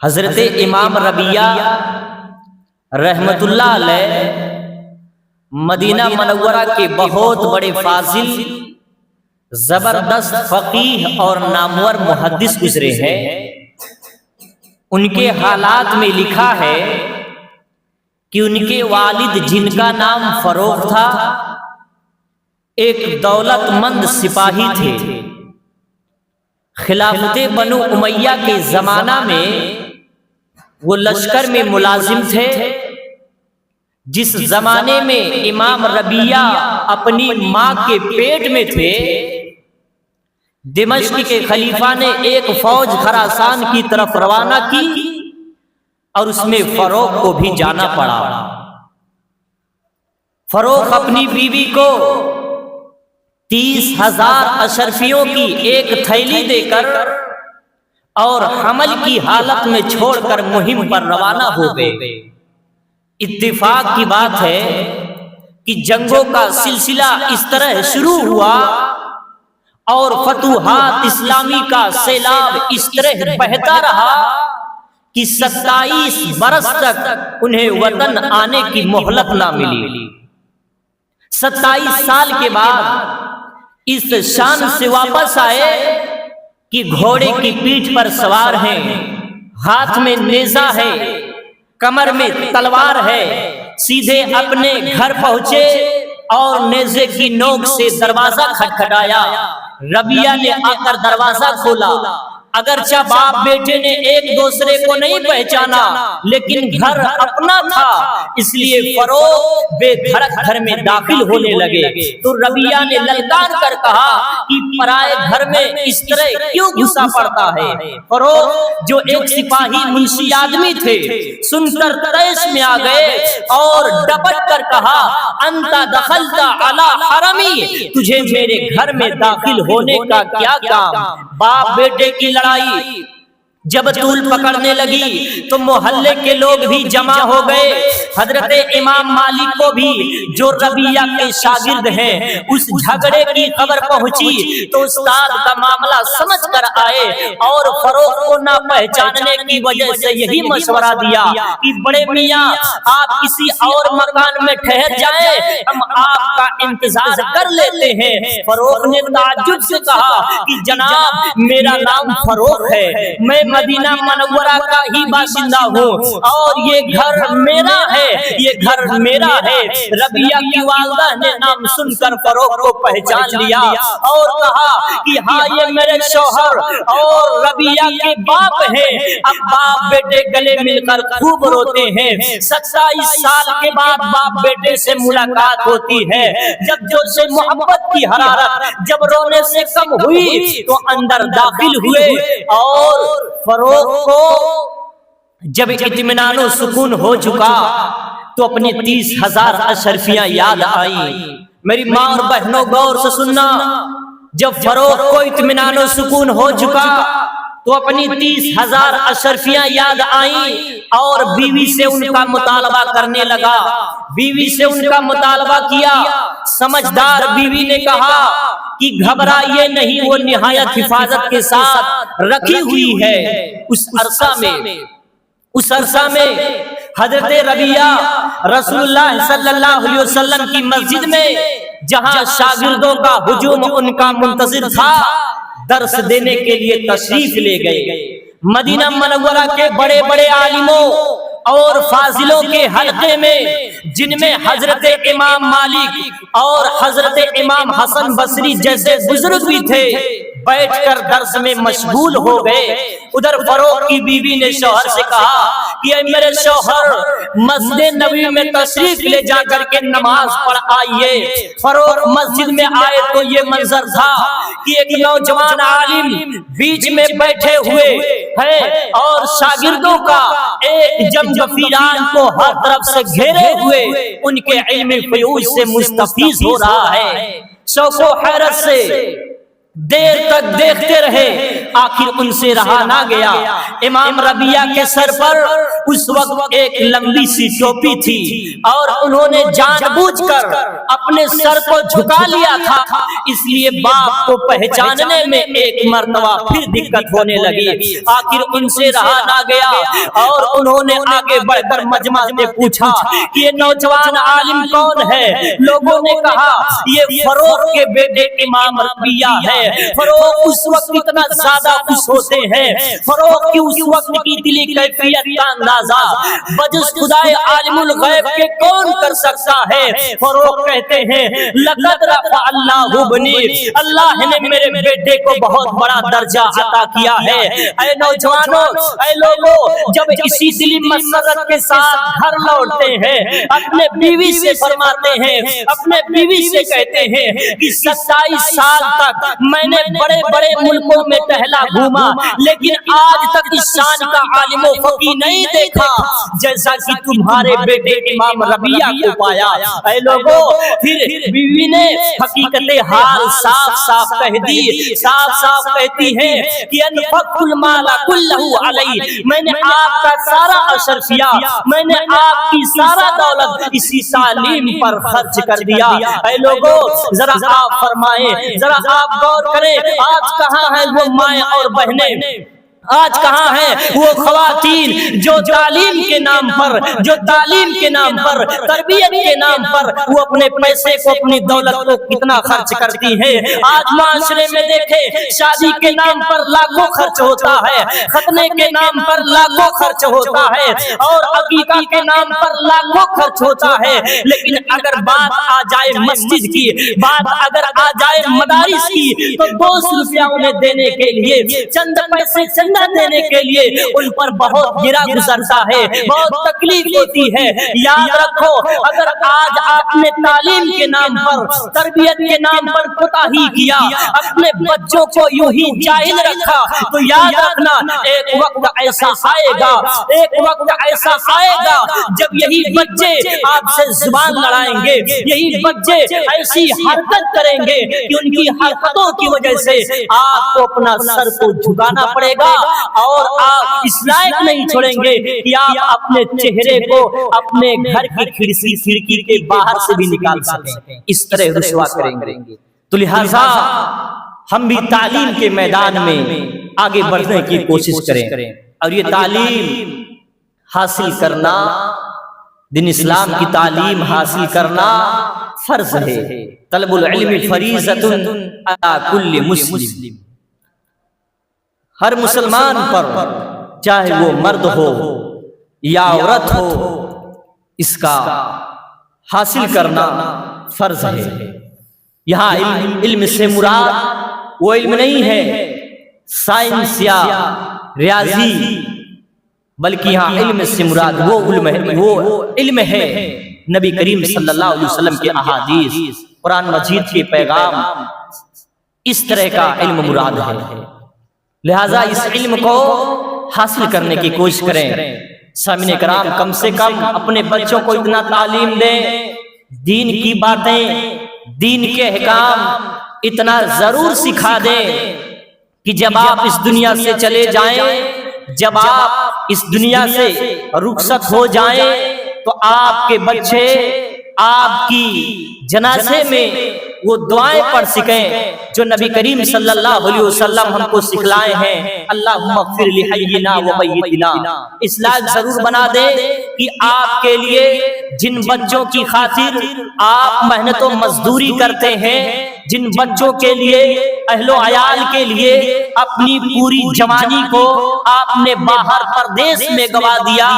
حضرت امام ربیعہ رحمت اللہ علیہ مدینہ منورہ کے بہت بڑے فاضل، زبردست فقیہ اور نامور محدث گزرے ہیں۔ ان کے حالات میں لکھا ہے کہ ان کے والد جن کا نام فروغ تھا ایک دولت مند سپاہی تھے۔ خلافت بنو امیہ کے زمانہ میں وہ لشکر میں ملازم تھے۔ جس زمانے میں امام ربیعہ اپنی ماں کے پیٹ میں تھے، دمشق کے خلیفہ نے ایک فوج خراسان کی طرف روانہ کی اور اس میں فروغ کو بھی جانا پڑا۔ فروغ اپنی بیوی کو 30,000 اشرفیوں کی ایک تھیلی دے کر اور حمل کی حالت میں چھوڑ کر مہم پر روانہ ہو گئے۔ اتفاق کی بات ہے کہ جنگوں کا سلسلہ اس طرح شروع ہوا اور فتوحات اسلامی کا سیلاب اس طرح بہتا رہا کہ 27 برس تک انہیں وطن آنے کی مہلت نہ ملی۔ 27 سال کے بعد اس شان سے واپس آئے کہ گھوڑے کی پیٹھ پر سوار ہیں، ہاتھ میں نیزہ ہے، کمر میں تلوار ہے، سیدھے اپنے گھر پہنچے اور نیزے کی نوک سے دروازہ کھٹکھٹایا۔ ربیعہ نے آ کر دروازہ کھولا۔ اگرچہ باپ بیٹے نے ایک دوسرے کو نہیں پہچانا لیکن گھر اپنا تھا، اس لیے فروغ بے دھڑک گھر میں داخل ہونے لگے تو ربیعہ نے للکار کر کہا کہ پرائے گھر میں اس طرح کیوں گھسا پڑتا ہے؟ فروغ جو ایک سپاہی منشی آدمی تھے سن کر طیش میں آ گئے اور ڈپٹ کر کہا، انت دخلت علی حرمی، تجھے میرے گھر میں داخل ہونے کا کیا کام؟ باپ بیٹے کی لڑائی جب طول پکڑنے لگی تو محلے کے لوگ بھی جمع ہو گئے۔ حضرت امام مالک کو بھی جو ربیعہ کے شاگرد ہیں اس جھگڑے کی خبر پہنچی تو استاد کا معاملہ سمجھ کر آئے اور فروغ کو نہ پہچاننے کی وجہ سے یہی مشورہ دیا کہ بڑے میاں آپ کسی اور مکان میں ٹھہر جائیں، ہم آپ کا انتظار کر لیتے ہیں۔ فروغ نے تعجب سے کہا کہ جناب میرا نام فروغ ہے، میں مدینہ منورہ کا ہی باشندہ ہوں اور یہ گھر میرا ہے، یہ گھر میرا ہے۔ ربیعہ کی والدہ نے نام سن کر فروغ کو پہچان لیا اور کہا کہ ہاں یہ میرے شوہر اور ربیعہ کے باپ ہیں۔ اب باپ بیٹے گلے مل کر خوب روتے ہیں۔ 27 سال کے بعد باپ بیٹے سے ملاقات ہوتی ہے۔ جب جوش محبت کی حرارت جب رونے سے کم ہوئی تو اندر داخل ہوئے اور فروغ کو جب اطمینان و سکون ہو چکا تو اپنی 30,000 اشرفیاں یاد آئیں۔ میری ماں اور بہنوں غور سے سننا، جب فروغ کو اطمینان و سکون ہو چکا تو اپنی 30,000 اشرفیاں یاد آئیں اور بیوی سے ان کا مطالبہ کرنے لگا۔ بیوی سے ان کا مطالبہ کیا، سمجھدار بیوی نے کہا کہ گھبرائیے نہیں، وہ نہایت حفاظت کے ساتھ رکھی ہوئی ہے۔ اس عرصہ میں حضرت ربیعہ رسول اللہ صلی اللہ علیہ وسلم کی مسجد میں جہاں شاگردوں کا ہجوم ان کا منتظر تھا درس دینے کے لیے تشریف لے گئے۔ مدینہ منورہ کے بڑے بڑے عالموں اور فاضلوں کے حلقے میں جن میں حضرت امام مالک اور حضرت امام حسن بصری جیسے بزرگ بھی تھے بیٹھ کر درس میں مشغول ہو گئے۔ ادھر فروغ کی بیوی نے شوہر سے کہا کہ اے میرے شوہر مسجد نبوی میں تشریف لے جا کر کے نماز پڑھ آئیے۔ فروغ مسجد میں آئے تو یہ منظر تھا کہ ایک نوجوان عالم بیچ میں بیٹھے ہوئے ہیں اور شاگردوں کا ایک جمگفیران کو ہر طرف سے گھیرے ہوئے ان کے علم فیوض سے مستفیض ہو رہا ہے۔ شوق و حیرت سے دیر تک دیکھتے رہے، آخر ان سے رہا نہ گیا۔ امام ربیعہ کے سر پر اس وقت ایک لمبی سی ٹوپی تھی اور انہوں نے جان بوجھ کر اپنے سر کو جھکا لیا تھا، اس لیے باپ کو پہچاننے میں ایک مرتبہ پھر دقت ہونے لگی۔ آخر ان سے رہا نہ گیا اور انہوں نے آگے بڑھ کر مجمع سے پوچھا کہ یہ نوجوان عالم کون ہے؟ لوگوں نے کہا یہ فروخ کے بیٹے امام ربیعہ ہے۔ فروخ اس وقت اتنا زیادہ خوش ہوتے ہیں، فروخ کی اس وقت کی دلی کیفیت کا اندازہ بجز خدائے عالم الغیب کے کون کر سکتا ہے؟ فروخ کہتے ہیں لقد رفع اللہ ابنی، اللہ نے میرے بیٹے کو بہت بڑا درجہ عطا کیا ہے۔ اے نوجوانوں، اے لوگوں، جب اسی دلی مسرت کے ساتھ گھر لوٹتے ہیں، اپنے بیوی سے فرماتے ہیں، اپنے بیوی سے کہتے ہیں کہ 27 سال تک میں نے بڑے بڑے ملکوں میں ٹہلا گھوما، لیکن آج تک اس شان کا عالم و فقیہ نہیں دیکھا جیسا کہ تمہارے بیٹے امام ربیعہ کو پایا۔ اے لوگوں، پھر بیوی نے حقیقت حال صاف صاف کہہ دی، صاف صاف کہتی ہے کہ انفقت المال کلہ علی، میں نے آپ کا سارا عشر کیا، میں نے آپ کی سارا دولت اسی تعلیم پر خرچ کر دیا۔ اے لوگوں، ذرا آپ فرمائیں، ذرا آپ غور کریں، آج کہاں ہیں وہ مائیں اور بہنیں؟ آج کہاں ہیں وہ خواتین جو تعلیم کے نام پر، جو تعلیم کے نام پر، تربیت کے نام پر وہ اپنے پیسے کو، اپنی دولت کو کتنا خرچ کرتی ہیں؟ آج معاشرے میں دیکھیں، شادی کے نام پر لاکھوں خرچ ہوتا ہے، ختنے کے نام پر لاکھوں خرچ ہوتا ہے، اور عقیقہ کے نام پر لاکھوں خرچ ہوتا ہے، لیکن اگر بات آ جائے مسجد کی، بات اگر آ جائے مدارس کی، تو 200 روپیہ انہیں دینے کے لیے، چند پیسے چندہ دینے کے لیے ان پر بہت گرا گزرتا ہے، بہت تکلیف ہوتی ہے۔ یاد رکھو، اگر آج آپ نے تعلیم کے نام پر، تربیت کے نام پر کوتاہی کیا، اپنے بچوں کو یوں ہی جاہل رکھا، تو یاد رکھنا ایک وقت ایسا آئے گا، ایک وقت ایسا آئے گا جب یہی بچے آپ سے زبان لڑائیں گے، یہی بچے ایسی حرکت کریں گے کہ ان کی حرکتوں کی وجہ سے آپ کو اپنا سر کو جھکانا پڑے گا، اور آپ اس لائق نہیں چھوڑیں گے کہ آپ اپنے چہرے کو اپنے گھر کی کھڑکی کے باہر سے بھی نکال سکیں، اس طرح رسوا کریں گے۔ تو لہٰذا ہم بھی تعلیم کے میدان میں آگے بڑھنے کی کوشش کریں، اور یہ تعلیم حاصل کرنا، دین اسلام کی تعلیم حاصل کرنا فرض ہے۔ طلب العلم فریضۃ علی کل مسلم، ہر مسلمان پر، چاہے وہ مرد ہو یا عورت ہو، اس کا حاصل کرنا فرض ہے۔ یہاں علم سے مراد وہ علم نہیں ہے سائنس یا ریاضی، بلکہ یہاں علم سے مراد وہ علم ہے نبی کریم صلی اللہ علیہ وسلم کے احادیث، قرآن مجید کے پیغام، اس طرح کا علم مراد ہے۔ لہٰذا اس علم کو حاصل کرنے کی کوشش کریں۔ سامعین کرام، کم سے کم اپنے بچوں کو اتنا تعلیم دیں، دین کی باتیں، دین کے احکام اتنا ضرور سکھا دیں کہ جب آپ اس دنیا سے چلے جائیں، جب آپ اس دنیا سے رخصت ہو جائیں، تو آپ کے بچے آپ کی جنازے میں وہ دعائیں پڑھ سکیں جو نبی کریم صلی اللہ علیہ وسلم ہم کو سکھلائے ہیں۔ اللہم اغفر لحینا و میتنا، اس لائق ضرور بنا دے کہ آپ کے لیے جن بچوں کی خاطر آپ محنت و مزدوری کرتے ہیں، جن بچوں کے لیے، اہل و عیال کے لیے اپنی پوری جوانی کو آپ نے باہر پردیس میں گوا دیا،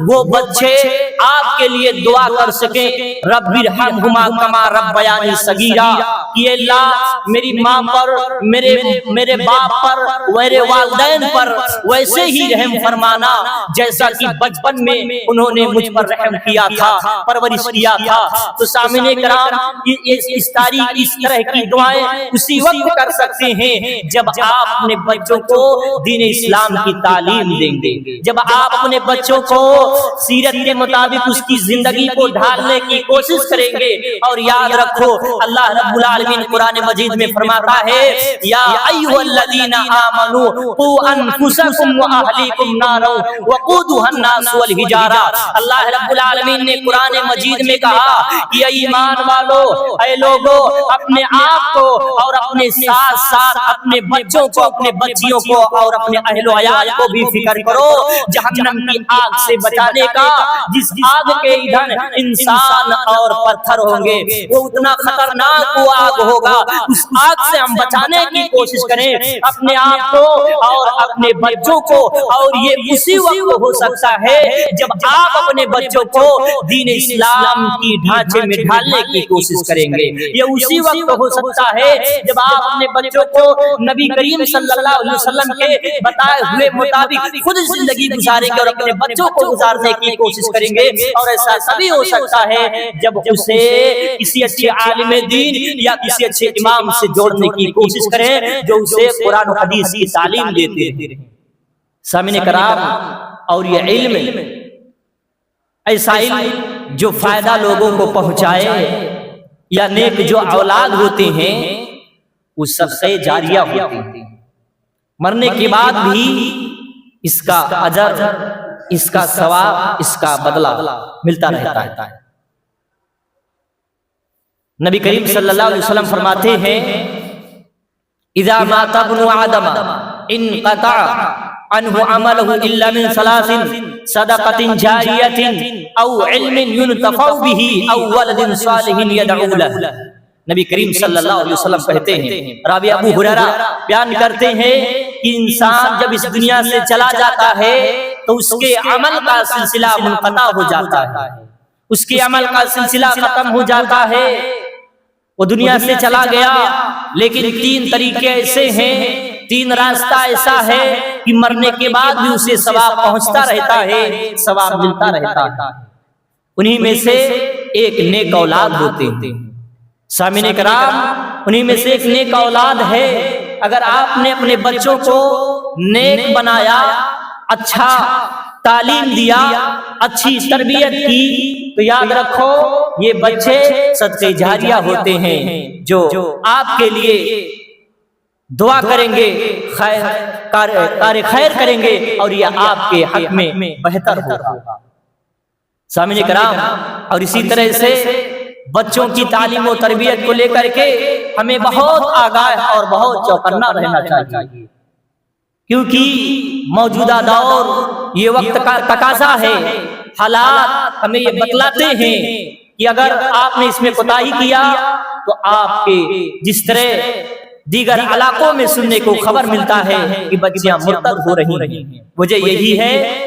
وہ بچے آپ کے لیے دعا کر سکیں، رب ارحمہما کما ربیانی صغیرا، کہ اللہ میری ماں پر، میرے باپ پر، میرے والدین پر ویسے ہی رحم فرمانا جیسا کہ بچپن میں انہوں نے مجھ پر رحم کیا تھا، پرورش کیا تھا۔ تو سامعین کرام، اس طرح کی دعائیں اسی وقت کر سکتے ہیں جب آپ اپنے بچوں کو دین اسلام کی تعلیم دیں گے، جب آپ اپنے بچوں کو سیرت کے مطابق اس کی زندگی کو ڈھالنے کی کوشش کریں گے۔ اور یاد رکھو اللہ رب العالمین قرآن مجید میں فرماتا ہے یا ایھا الذین آمنوا قوا انفسکم واہلیکم نارا وقودھا الناس والحجارہ۔ اللہ رب العالمین نے قرآن مجید میں کہا کہ ایمان والو، اے لوگو، اپنے آپ کو اور اپنے ساتھ ساتھ اپنے بچوں کو، اپنے بچیوں کو اور اپنے اہل و عیال کو بھی فکر کرو جہنم کی آگ سے بچانے کا، جس آگ کے ایندھن انسان اور پتھر ہوں گے، وہ اتنا خطرناک وہ آگ ہوگا، اس آگ سے ہم بچانے کی کوشش کریں اپنے آپ کو اور اپنے بچوں کو۔ اور یہ اسی وقت ہو سکتا ہے جب آپ اپنے بچوں کو دین اسلام کی ڈھانچے میں ڈھالنے کی کوشش کریں گے، یہ اسی وقت ہو سکتا ہے جب آپ اپنے بچوں کو نبی کریم صلی اللہ علیہ وسلم کے بتائے ہوئے مطابق خود زندگی گزاریں گے اور اپنے بچوں کو گزارنے کی کوشش کریں گے۔ اور ایسا تبھی ہو سکتا ہے جب اسے کسی اچھے عالم دین یا کسی اچھے امام سے جوڑنے کی کوشش کریں جو اسے قرآن و حدیث کی تعلیم دیتے ہیں۔ سامعین کرام، اور یہ علم، ایسا علم جو فائدہ لوگوں کو پہنچائے، یا نیک جو اولاد ہوتے ہیں وہ صدقہ جاریہ ہوتے ہیں، مرنے کے بعد بھی اس کا اجر، اس کا ثواب، اس کا بدلہ ملتا رہتا ہے۔ نبی کریم صلی اللہ علیہ وسلم فرماتے ہیں اذا مات ابن آدم انقطع عنہ عملہ الا من ثلاث صدقۃ جاریۃ او علم ينتفع به او ولد صالح يدعو له۔ نبی کریم صلی اللہ علیہ وسلم کہتے ہیں، راوی ابو ہریرہ بیان کرتے ہیں کہ انسان جب اس دنیا سے چلا جاتا ہے تو اس کے عمل کا سلسلہ منقطع ہو جاتا ہے، اس کے عمل کا سلسلہ ختم ہو جاتا ہے، وہ دنیا سے چلا گیا، لیکن تین طریقے ایسے ہیں، تین راستہ ایسا ہے کہ مرنے کے بعد بھی اسے ثواب پہنچتا رہتا ہے، ثواب ملتا رہتا ہے۔ انہی میں سے ایک نیک اولاد ہوتے ہیں۔ سامعین کرام، انہی میں سے ایک نیک اولاد ہے۔ اگر آپ نے اپنے بچوں کو نیک بنایا، اچھا تعلیم دیا، اچھی تربیت کی، تو یاد رکھو یہ بچے صدقہ جاریہ ہوتے ہیں جو آپ کے لیے دعا کریں گے، کار خیر کریں گے، اور یہ آپ کے حق میں بہتر ہوگا۔ سامعین کرام، اور اسی طرح سے بچوں کی تعلیم و تربیت کو لے کر کے ہمیں بہت آگاہ اور بہت چوکنا رہنا چاہیے، کیونکہ موجودہ دور یہ وقت کا تقاضا ہے، حالات ہمیں یہ بتلاتے ہیں کہ اگر آپ نے اس میں کوتاہی کیا تو آپ کے جس طرح دیگر علاقوں میں سننے کو خبر ملتا ہے کہ بچیاں مرتد ہو رہی ہیں، وجہ یہی ہے